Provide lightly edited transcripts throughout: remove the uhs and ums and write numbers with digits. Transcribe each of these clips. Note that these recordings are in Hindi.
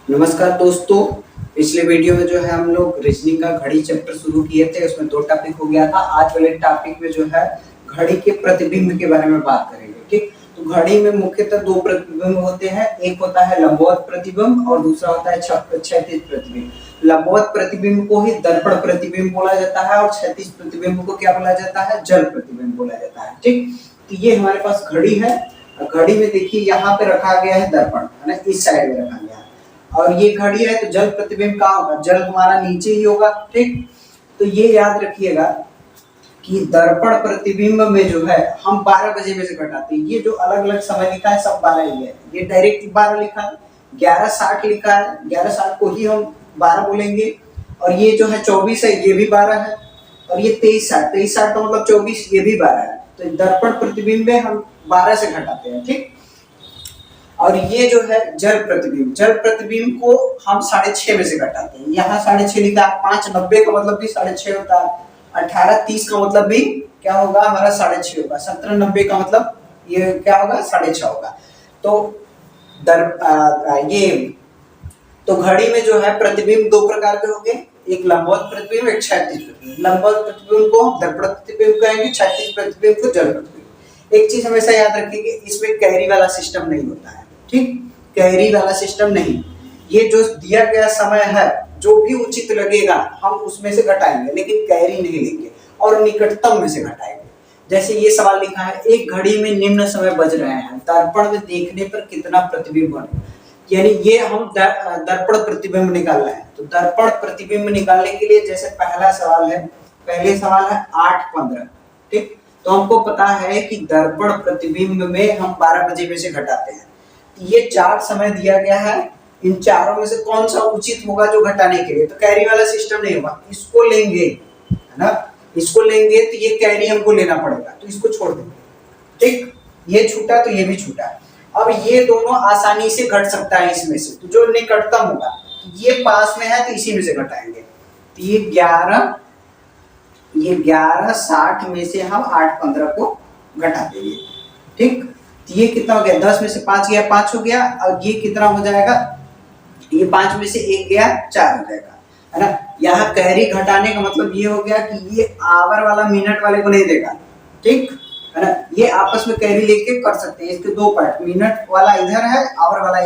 नमस्कार दोस्तों। पिछले वीडियो में जो है हम लोग रीजनिंग का घड़ी चैप्टर शुरू किए थे, उसमें 2 टॉपिक हो गया था। आज वाले टॉपिक में जो है घड़ी के प्रतिबिंब के बारे में बात करेंगे। ठीक, तो घड़ी में मुख्यतः 2 प्रतिबिंब होते हैं, एक होता है लंबवत प्रतिबिंब और दूसरा होता है क्षैतिज प्रतिबिंब। लंबवत प्रतिबिंब को ही दर्पण प्रतिबिंब बोला जाता है और क्षैतिज प्रतिबिंब को क्या बोला जाता है, जल प्रतिबिंब बोला जाता है। ठीक, तो ये हमारे पास घड़ी है। घड़ी में देखिए यहाँ पे रखा गया है दर्पण, है ना, इस साइड में रखा गया है और ये घड़ी है, तो जल प्रतिबिंब कहाँ होगा, जल हमारा नीचे ही होगा। ठीक, तो ये याद रखिएगा कि दर्पण प्रतिबिंब में जो है हम 12 बजे में से घटाते हैं। ये जो अलग अलग समय लिखा है सब 12 ही है, ये डायरेक्ट 12 लिखा है। 11:60 लिखा है, 11:60 को ही हम 12 बोलेंगे। और ये जो है 24 है, ये भी 12 है। और ये 23:60 का मतलब 24, ये भी 12 है। तो दर्पण प्रतिबिंब में हम 12 से घटाते हैं। ठीक, और ये जो है जल प्रतिबिंब, जल प्रतिबिंब को हम 6.5 में से घटाते हैं। यहाँ 6.5 लिखा है, 5:90 का मतलब भी 6.5 होता है। 18:30 का मतलब भी क्या होगा, हमारा 6.5 होगा। 17:90 का मतलब ये क्या होगा, 6.5 होगा। तो ये तो घड़ी में जो है प्रतिबिंब 2 प्रकार के होंगे, एक लंबवत प्रतिबिंब, एक क्षैतिज प्रतिबिंब। लंबवत प्रतिबिंब को हम दर्पण प्रतिबिंब कहेंगे, क्षैतिज प्रतिबिंब को जल प्रतिबिंब। एक चीज हमेशा याद रखिए कि इसमें कैरी वाला सिस्टम नहीं होता है। ठीक, कैरी वाला सिस्टम नहीं। ये जो दिया गया समय है, जो भी उचित लगेगा हम उसमें से घटाएंगे, लेकिन कैरी नहीं लेंगे और निकटतम में से घटाएंगे। जैसे ये सवाल लिखा है, एक घड़ी में निम्न समय बज रहे हैं, दर्पण में देखने पर कितना प्रतिबिंब बने। यानी ये हम दर्पण प्रतिबिंब निकाल रहे हैं। तो दर्पण प्रतिबिंब निकालने के लिए जैसे पहला सवाल है, पहले सवाल है 8:15। ठीक, तो हमको पता है कि दर्पण प्रतिबिंब में हम 12 बजे में से घटाते हैं। ये 4 समय दिया गया है, इन चारों में से कौन सा उचित होगा जो घटाने के लिए, तो कैरी वाला सिस्टम नहीं होगा। इसको लेंगे, है ना, इसको लेंगे तो ये कैरी हमको लेना पड़ेगा, तो इसको छोड़ देंगे। ठीक, ये छूटा तो ये भी छूटा। अब ये दोनों आसानी से घट सकता है इसमें से, तो जो निकटतम होगा, ये पास में है तो इसी में से घटाएंगे। तो ये 11:60 में से हम 8:15 को घटा देंगे। ठीक, ये कितना हो गया, 10 में से 5 गया, 5 हो गया। और ये कितना हो जाएगा, ये 5 में से 1 गया, 4 हो जाएगा, है ना। यहाँ कैरी घटाने का मतलब ये हो गया कि ये आवर वाला मिनट वाले को नहीं देगा। ठीक, है ना, ये आपस में कैरी लेके कर सकते हैं। इसके 2 पार्ट, मिनट वाला इधर है, आवर वाला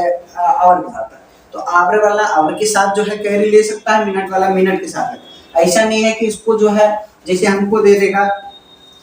आवर के साथ है। तो आवर वाला आवर के साथ जो है कैरी ले सकता है, मिनट वाला मिनट के साथ है। ऐसा नहीं है कि इसको जो है जैसे हमको दे देगा,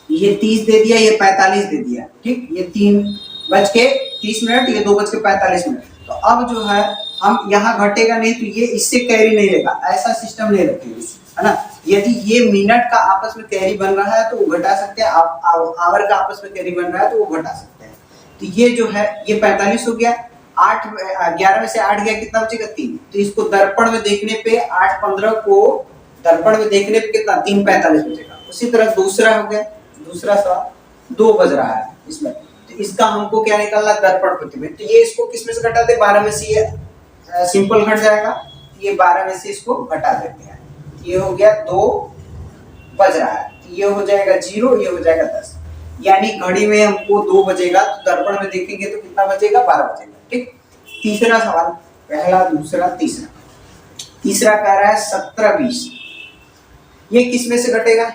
ये 30 दे दिया, ये 45 दे दिया। ठीक, ये 3:30, ये 2:45। तो अब जो है हम यहाँ घटेगा नहीं, तो ये इससे कैरी नहीं लेगा, ऐसा सिस्टम नहीं रखेंगे, है ना। यदि ये मिनट का आपस में कैरी बन रहा है तो वो घटा सकते हैं, आवर का आपस में कैरी बन रहा है तो वो घटा सकते हैं। तो ये जो है ये 45 हो गया। 11 में से 8 गया, कितना बचेगा, 3। तो इसको दर्पण में देखने पे 8:15 को दर्पण में देखने पे कितना, 3:45 बचेगा। उसी तरह दूसरा हो गया, दूसरा सवाल 2 बज रहा है इसमें, तो इसका हमको क्या निकालना, दर्पण प्रतिबिंब। तो ये इसको किस में से घटा दे, 12 में से, ये सिंपल घट जाएगा। ये 12 में से इसको घटा देते हैं, ये हो गया 2 बज रहा है, तो ये हो जाएगा 0, ये हो जाएगा 10। यानी घड़ी में हमको 2 बजेगा, तो दर्पण में देखेंगे तो कितना बजेगा, 12 बजेगा। ठीक, तीसरा सवाल, पहला, दूसरा, तीसरा। तीसरा कह रहा है 17:20, ये किस में से घटेगा,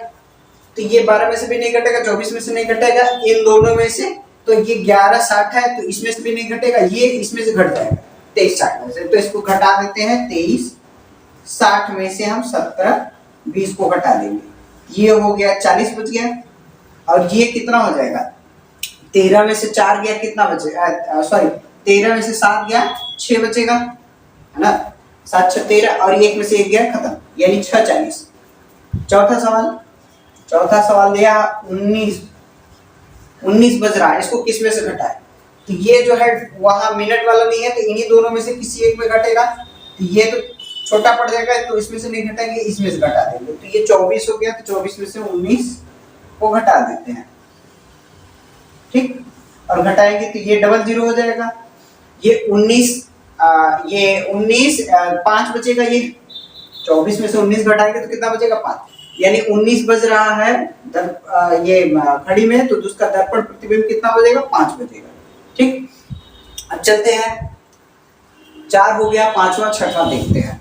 तो ये 12 में से भी नहीं घटेगा, 24 में से नहीं घटेगा, इन दोनों में से। तो ये 11:60 है, तो इसमें से भी नहीं घटेगा, ये इसमें से घट जाएगा 23:60 में से। तो इसको घटा देते हैं, 23:60 में से हम 17:20 को घटा देंगे। ये हो गया 40 बच गया। और ये कितना हो जाएगा, 13 में से 4 गया, कितना बचेगा, सॉरी 13 में से 7 गया, 6 बचेगा, है ना। 7 6 13, और 1 में से 1 गया, खत्म, यानी 6:40। चौथा सवाल दिया 19 बज रहा है, इसको किस में से घटाए, तो ये जो है वहां मिनट वाला नहीं है, तो इन्हीं दोनों में से किसी एक में घटेगा। तो ये तो छोटा पड़ जाएगा, तो इसमें से नहीं घटाएंगे, इसमें से घटा देंगे। तो ये 24 हो गया, तो 24 में से 19 को घटा देते हैं। ठीक, और घटाएंगे तो ये 00 हो जाएगा। ये 19 5 बचेगा, ये 24 में से 19 घटाएंगे तो कितना बचेगा, 5। यानी 19 बज रहा है ये घड़ी में, तो उसका दर्पण प्रतिबिंब कितना बजेगा, 5 बजेगा। ठीक, अब चलते हैं 4 हो गया, पांचवा छठवां देखते हैं।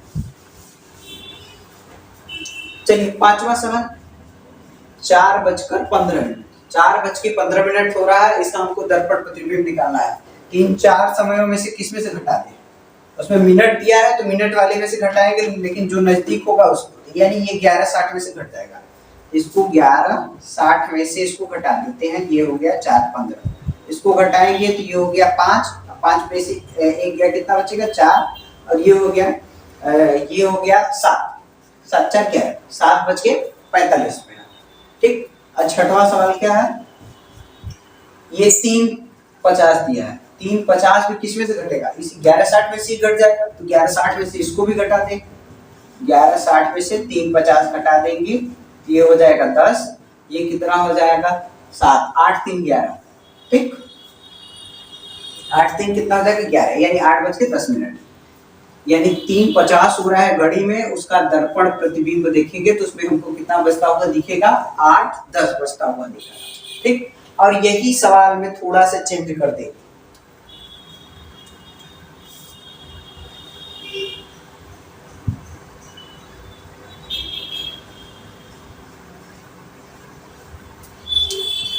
चलिए पांचवा सवाल, 4:15। 4:15 हो रहा है, इसका हमको दर्पण प्रतिबिंब निकालना है। इन 4 समयों में से किस में से घटा दें? उसमें मिनट दिया है तो मिनट वाले में से घटाएंगे, लेकिन जो नजदीक होगा उसको, यानी ये 11:60 में से घट जाएगा। इसको 11:60 में से इसको घटा देते हैं, ये हो गया 4:15। इसको घटाएंगे तो ये हो गया 5, 5 में से एक गया, कितना बचेगा 4, और ये हो गया 7, 7 4 11, 7:45 में। ठीक। और छठवां सवाल क्या है, ये 3:50 दिया है, 3:50 भी किस में से घटेगा? इस 11:60 में से घट जाएगा, तो 11:60 में से इसको भी घटा दें। 11:60 में से 3:50 घटा देंगे, ये हो जाएगा 10, ये कितना हो जाएगा 7, 8 3 11। ठीक, 8 3 कितना हो जाएगा 11, यानी 8:10। यानी 3:50 हो रहा है घड़ी में, उसका दर्पण प्रतिबिंब देखेंगे तो उसमें हमको कितना बचता हुआ दिखेगा? 8:10 बचता हुआ दिखेगा। ठीक, और यही सवाल में थोड़ा सा चेंज कर देंगे।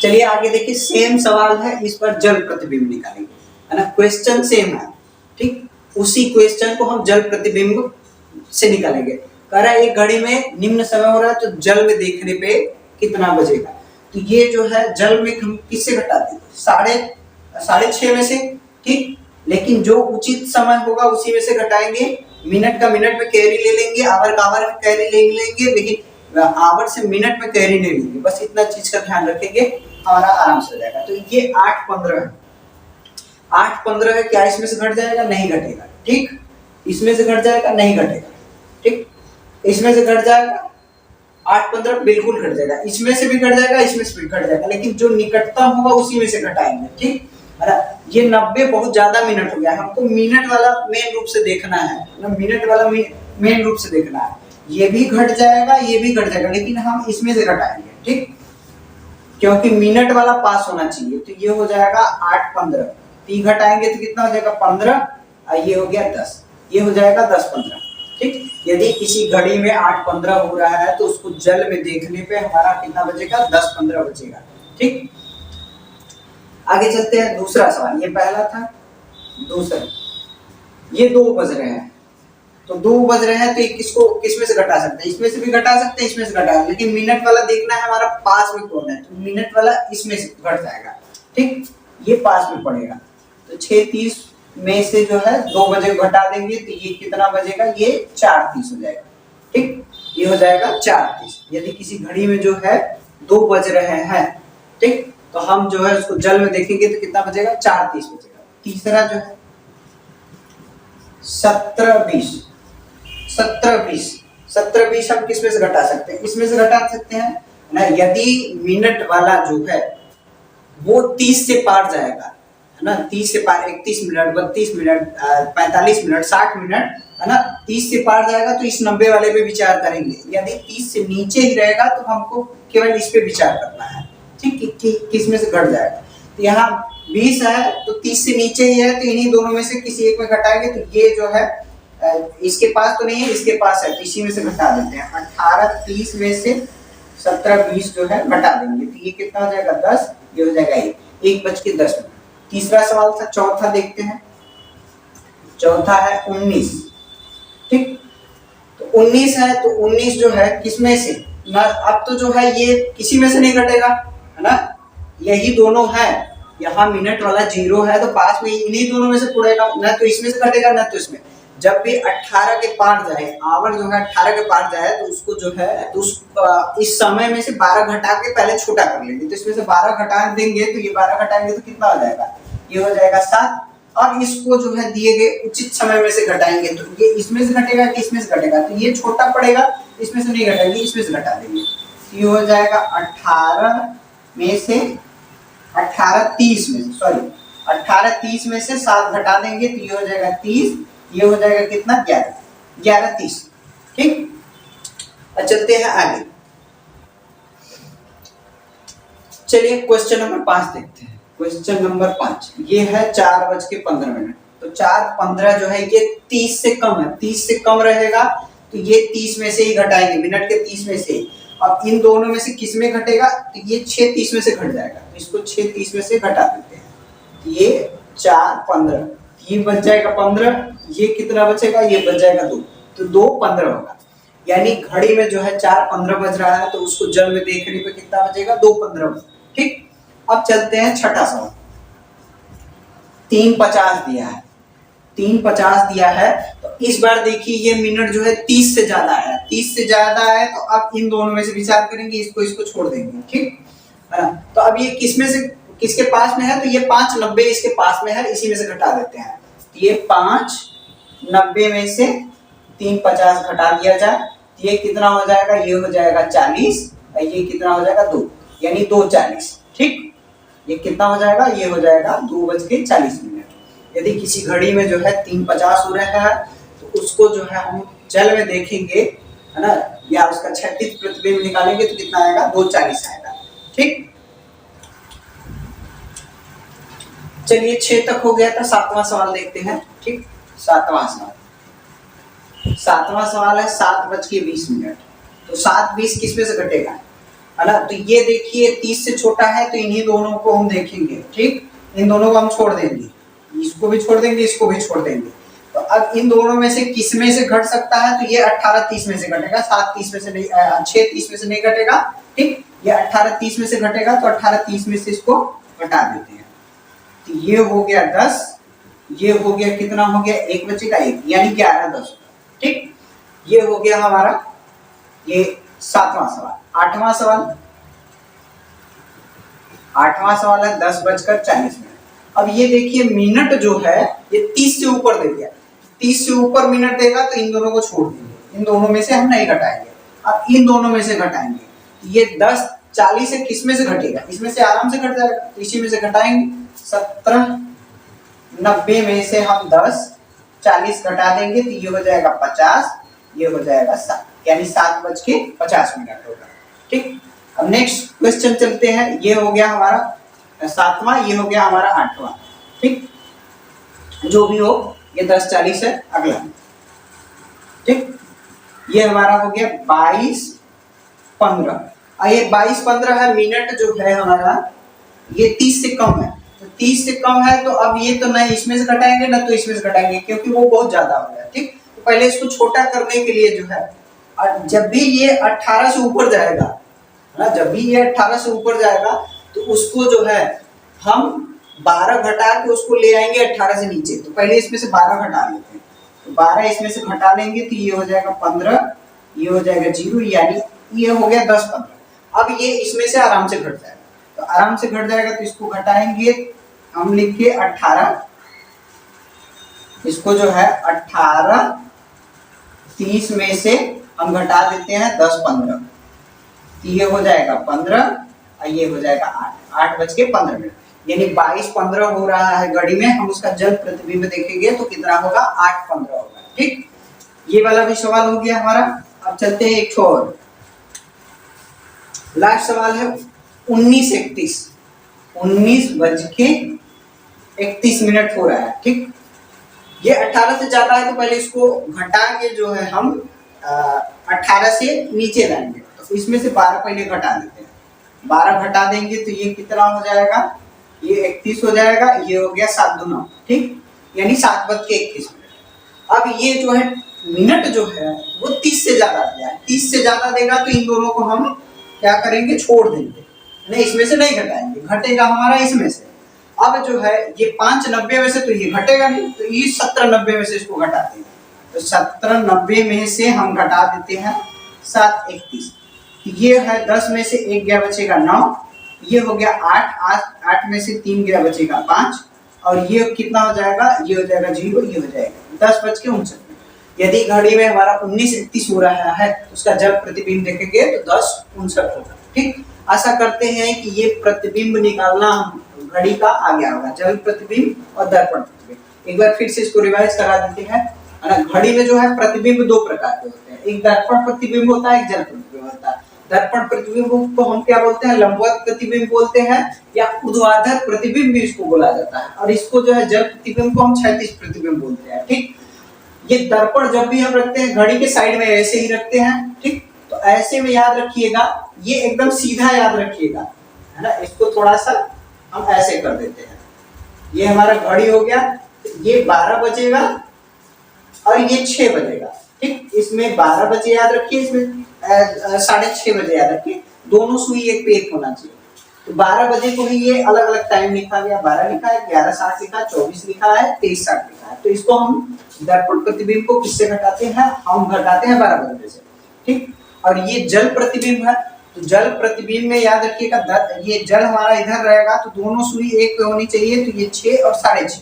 चलिए आगे देखिए, सेम सवाल है, इस पर जल प्रतिबिंब निकालेंगे, है ना। क्वेश्चन सेम है, ठीक, उसी क्वेश्चन को हम जल प्रतिबिंब से निकालेंगे। कह रहा है एक घड़ी में निम्न समय हो रहा है, तो जल में देखने पे कितना बचेगा? तो ये जो है जल में हम किससे घटाते हैं? 6:30 में से। ठीक, लेकिन जो उचित समय होगा उसी में से घटाएंगे। मिनट का मिनट में कैरी ले लेंगे, आवर का आवर में कैरी ले लेंगे, लेकिन आवर से मिनट में कैरी नहीं लेंगे। बस इतना चीज का ध्यान रखेंगे, हमारा आराम से हो जाएगा। तो ये 8:15 है, 8:15 है, क्या इसमें से घट जाएगा? नहीं घटेगा। ठीक, इसमें से घट जाएगा? नहीं घटेगा। ठीक, इसमें से घट जाएगा 8:15, बिल्कुल घट जाएगा। इसमें से भी घट जाएगा, इसमें से भी घट जाएगा, लेकिन जो निकटतम होगा उसी में से घटाएंगे। ठीक, ये 90 बहुत ज्यादा मिनट हो गया, हमको मिनट वाला मेन रूप से देखना है ना, मिनट वाला मेन रूप से देखना है। ये भी घट जाएगा, ये भी घट जाएगा, लेकिन हम इसमें से घटाएंगे। ठीक, क्योंकि मिनट वाला पास होना चाहिए। तो ये हो जाएगा 8:15, 3 घटाएंगे तो कितना हो जाएगा 15, और ये हो गया 10, ये हो जाएगा 10:15। ठीक, यदि किसी घड़ी में 8:15 हो रहा है तो उसको जल में देखने पे हमारा कितना बचेगा? 10:15 बचेगा। ठीक, आगे चलते हैं, दूसरा सवाल, ये पहला था, दूसरा, ये 2 बज रहे हैं, तो 2 बज रहे हैं, तो किसको किसमें से घटा सकते हैं? इसमें से भी घटा सकते हैं, इसमें से घटा, लेकिन मिनट वाला देखना है हमारा पास में कौन है, तो मिनट वाला इसमें से घट जाएगा। ठीक, ये पास में पड़ेगा, तो 6:30 में से जो है 2 बजे घटा देंगे, तो ये कितना बजेगा? ये 4:30 हो जाएगा। ठीक, ये हो जाएगा 4:30। यदि किसी घड़ी में जो है 2 बज रहे हैं, ठीक, तो हम जो है उसको जल में देखेंगे तो कितना बजेगा? 4:30 बजेगा। तीसरा जो है 17:20, 17:20 हम किस में से घटा सकते हैं? इसमें से घटा सकते हैं ना। यदि मिनट वाला जो है वो 30 से पार जाएगा, है ना, 30 से पार, 31 मिनट, 32 मिनट, 45 मिनट, 60 मिनट, है ना, 30 से पार जाएगा तो इस 90 वाले पे विचार करेंगे। यदि 30 से नीचे ही रहेगा तो हमको केवल इस पे विचार करना है। ठीक, किस में से घट जाएगा? तो यहाँ 20 है, तो 30 से नीचे ही है, तो इन्हीं दोनों में से किसी एक में घटाएंगे, तो ये जो है इसके पास तो नहीं है, इसके पास है, तो इसी में से घटा देते हैं। 18:30 में से 17:20 जो है घटा देंगे, तो ये कितना हो जाएगा? 10, ये हो जाएगा 1:10। तीसरा सवाल था, चौथा देखते हैं। चौथा है 19। ठीक, तो 19 है, तो 19 जो है किसमें से ना, अब तो जो है ये किसी में से नहीं घटेगा, है ना, यही दोनों है। यहाँ मिनट वाला 0 है, तो पास में इन्हीं दोनों में से पड़ेगा, ना तो इसमें से घटेगा ना तो इसमें। जब भी 18 के पार जाए, आवर जो है 18 के पार जाए, तो उसको जो है तो इस समय में से 12 घटा के पहले छोटा कर लेंगे। तो इसमें से 12 घटा देंगे, तो ये 12 घटाएंगे तो कितना हो जाएगा? ये हो जाएगा 7। और इसको जो है दिए गए उचित समय में से घटाएंगे, तो ये इसमें से घटेगा कि इसमें से घटेगा? तो ये छोटा पड़ेगा, इसमें से नहीं घटाएंगे, इसमें से घटा देंगे। ये हो जाएगा 18 में से 18:30 में से, सॉरी 18:30 में से 7 घटा देंगे, तो ये हो जाएगा 30, ये हो जाएगा कितना? 11:30। ठीक, अब चलते हैं आगे। चलिए क्वेश्चन नंबर 5 देखते हैं। क्वेश्चन नंबर 5 ये है 4:15। तो 4:15 जो है ये 30 से कम है, 30 से कम रहेगा तो ये 30 में से ही घटाएंगे, मिनट के 30 में से। अब इन दोनों में से किस में घटेगा, तो ये 6 30 में से घट जाएगा, तो इसको 6 30 में से घटा देते हैं, तो ये 4:15, ये बच जाएगा 15, ये कितना बचेगा, ये बच जाएगा 2, तो 2:15 होगा। यानी घड़ी में जो है 4:15 बज रहा है, तो उसको जल में देखने पे कितना बचेगा, 2:15। ठीक, अब चलते हैं छठा सवाल। 3:50 दिया है, 3:50 दिया है, तो इस बार देखिए ये मिनट जो है 30 से ज्यादा है, 30 से ज्यादा है, तो अब इन दोनों में से विचार करेंगे, इसको छोड़ देंगे। ठीक है ना, तो अब ये किसमें से किसके पास में है, तो ये 5:90 इसके पास में है, इसी में से घटा देते हैं, तो ये 5:90 में से 3:50 घटा दिया जाए, तो ये कितना हो जाएगा, ये हो जाएगा 40, और ये कितना हो जाएगा 2, यानी 2:40। ठीक, ये कितना हो जाएगा, ये हो जाएगा 2:40 मिनट। यदि किसी घड़ी में जो है 3:50 हो रहा है, तो उसको जो है हम जल में देखेंगे, है ना, या उसका क्षैतिज प्रतिबिंब निकालेंगे तो कितना आएगा, 2:40 आएगा। ठीक, चलिए 6 तक हो गया था, 7वां सवाल देखते हैं। ठीक, 7वां सवाल है 7:20 मिनट, तो 7:20 किसमें से घटेगा, है ना, तो ये देखिए 30 से छोटा है, तो इन्हीं दोनों को हम देखेंगे। ठीक, इन दोनों को हम छोड़ देंगे, इसको भी छोड़ देंगे, इसको भी छोड़ देंगे, तो अब इन दोनों में से किस में से घट सकता है, तो ये 18:30 में से घटेगा, 7:30 में से नहीं, 6:30 में से नहीं घटेगा। ठीक, ये 18:30 में से घटेगा, तो 18:30 में से इसको घटा देते हैं, तो ये हो गया 10, ये हो गया कितना हो गया, 1 बचेगा 1, यानी 11:10। ठीक, ये हो गया हमारा ये 7वां सवाल। 8वां सवाल है 10:40 मिनट। अब ये देखिए मिनट जो है ये 30 से ऊपर दे दिया, 30 से ऊपर मिनट देगा तो इन दोनों को छोड़ देंगे, इन दोनों में से हम नहीं घटाएंगे, अब इन दोनों में से घटाएंगे, ये 10:40 से किस में से घटेगा, इसमें से आराम से घट जाएगा, तो इसी में से घटाएंगे। 17:90 में से हम 10:40 घटा देंगे, तो ये हो जाएगा 50, ये हो जाएगा 7, यानी 7:50 मिनट होगा। ठीक, अब नेक्स्ट क्वेश्चन चलते हैं, ये हो गया हमारा 7वां, ये हो गया हमारा 8वां। ठीक, जो भी हो ये 10:40 है अगला। ठीक, ये हमारा हो गया 22:15, ये 22:15 है, मिनट जो है हमारा ये 30 से कम है, तो 30 से कम है, तो अब ये तो ना इसमें से घटाएंगे ना तो इसमें से घटाएंगे, क्योंकि वो बहुत ज्यादा हो गया। ठीक, तो पहले इसको छोटा करने के लिए जो है, और जब भी ये 18 से ऊपर जाएगा ना, जब भी ये 18 से ऊपर जाएगा, तो उसको जो है हम 12 घटा के उसको ले आएंगे 18 से नीचे, तो पहले इसमें से 12 घटा लेते हैं, तो 12 इसमें से घटा लेंगे, तो ये हो जाएगा 15, ये हो जाएगा 0, यानी ये हो गया 10:15। अब ये इसमें से आराम से घट जाएगा, तो आराम से घट जाएगा, तो इसको घटाएंगे, हम लिख के 18, इसको जो है 18:30 में से हम घटा देते हैं 10:15, तो ये हो जाएगा 15, और ये हो जाएगा 8:15 मिनट, यानी 22:15 हो रहा है घड़ी में, हम उसका जल प्रतिबिंब देखेंगे तो कितना होगा, 8:15 होगा। ठीक, ये वाला भी सवाल हो गया हमारा। अब चलते हैं एक और, लास्ट सवाल है 19:31, 19:31 मिनट हो रहा है। ठीक, ये 18 से ज्यादा है, तो पहले इसको घटा के जो है हम 18 से नीचे लाएंगे, तो इसमें से 12 पहले घटा देते हैं, 12 घटा देंगे, तो ये कितना हो जाएगा, ये 31 हो जाएगा, ये हो गया 7 दूना। ठीक, यानी 7:31 मिनट। अब ये जो है मिनट जो है वो 30 से ज्यादा दिया है, 30 से ज्यादा देगा तो इन दोनों को हम क्या करेंगे, छोड़ देंगे, नहीं इसमें से नहीं घटाएंगे, घटेगा हमारा इसमें से। अब जो है ये 5:90 में से तो ये घटेगा नहीं, तो ये 17:90 में से इसको घटा देंगे, तो 17:90 में से हम घटा देते हैं 7:31, ये है 10 में से 1 गया बचेगा 9, ये हो गया 8 में से 3 गया बचेगा 5, और ये कितना हो जाएगा, ये हो जाएगा 0, ये हो जाएगा 10:59। यदि घड़ी में हमारा 19:31 हो रहा है, तो उसका जब प्रतिबिंब देखेंगे तो 10:59 होगा। ठीक, आशा करते हैं कि ये प्रतिबिंब निकालना घड़ी का आ गया होगा, जल प्रतिबिंब और दर्पण प्रतिबिंब। एक बार फिर से इसको रिवाइज करा देते हैं, है ना। घड़ी में जो है प्रतिबिंब 2 प्रकार के होते हैं, एक दर्पण प्रतिबिंब होता है, एक जल प्रतिबिंब होता है। दर्पण प्रतिबिंब को हम क्या बोलते हैं, लंबवत प्रतिबिंब बोलते हैं या ऊर्ध्वाधर प्रतिबिंब भी इसको बोला जाता है। और इसको जो है जल प्रतिबिंब को हम क्षैतिज प्रतिबिंब बोलते हैं। ठीक, ये दर्पण जब भी हम रखते हैं घड़ी के साइड में ऐसे ही रखते हैं। ठीक, तो ऐसे में याद रखिएगा, ये एकदम सीधा याद रखिएगा, है ना। इसको थोड़ा सा हम ऐसे कर देते हैं। ये हमारा घड़ी हो गया, ये 12 बजेगा और ये 6 बजेगा। ठीक, इसमें 12 बजे याद रखिए, इसमें 6:30 बजे याद रखिए, दोनों सुई एक पे एक होना चाहिए। तो 12 बजे को ही ये अलग अलग टाइम लिखा गया, 12 लिखा है, 11:60 लिखा है, 24 लिखा है, 23:60 लिखा है। तो इसको हम दर्पण प्रतिबिंब को किससे घटाते हैं, हम घटाते हैं 12 बजे से। ठीक, और ये जल प्रतिबिंब है, तो जल प्रतिबिंब में याद रखिएगा ये जल हमारा इधर रहेगा तो दोनों सुई एक पे होनी चाहिए, तो ये 6 और 6:30।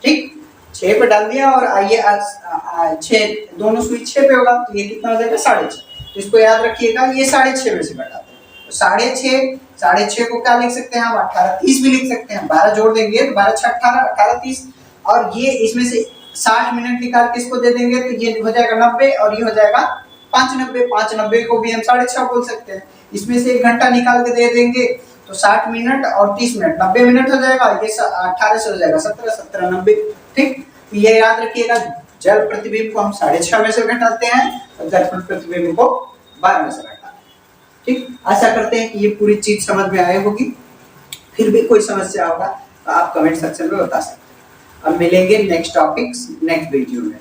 ठीक, 6 पे डाल दिया और ये 6 दोनों सुई 6 पे होगा, तो ये कितना हो जाएगा 6:30। तो इसको याद रखिएगा, ये 6:30 में से घटाते हैं। तो 6:30 को क्या लिख सकते हैं हम, 18:30 भी लिख सकते हैं। 12 जोड़ देंगे तो 12 6 18, 18:30। और ये इसमें से 60 मिनट निकाल के इसको दे देंगे तो ये हो जाएगा 90 और ये हो जाएगा 5:90। 5:90 को भी हम 6:30 बोल सकते हैं। इसमें से 1 घंटा निकाल के दे देंगे तो 60 मिनट और 30 मिनट 90 मिनट हो जाएगा। ये 18 से हो जाएगा 17, 17 90। ठीक, तो ये याद रखिएगा, जल प्रतिबिंब को हम 6:30 में से घटाते हैं और दर्पण प्रतिबिंब को 12 में से घटाते हैं। ठीक, आशा करते हैं कि ये पूरी चीज समझ में आई होगी। फिर भी कोई समस्या होगा तो आप कमेंट सेक्शन में बता सकते हैं। अब मिलेंगे नेक्स्ट टॉपिक्स नेक्स्ट वीडियो में।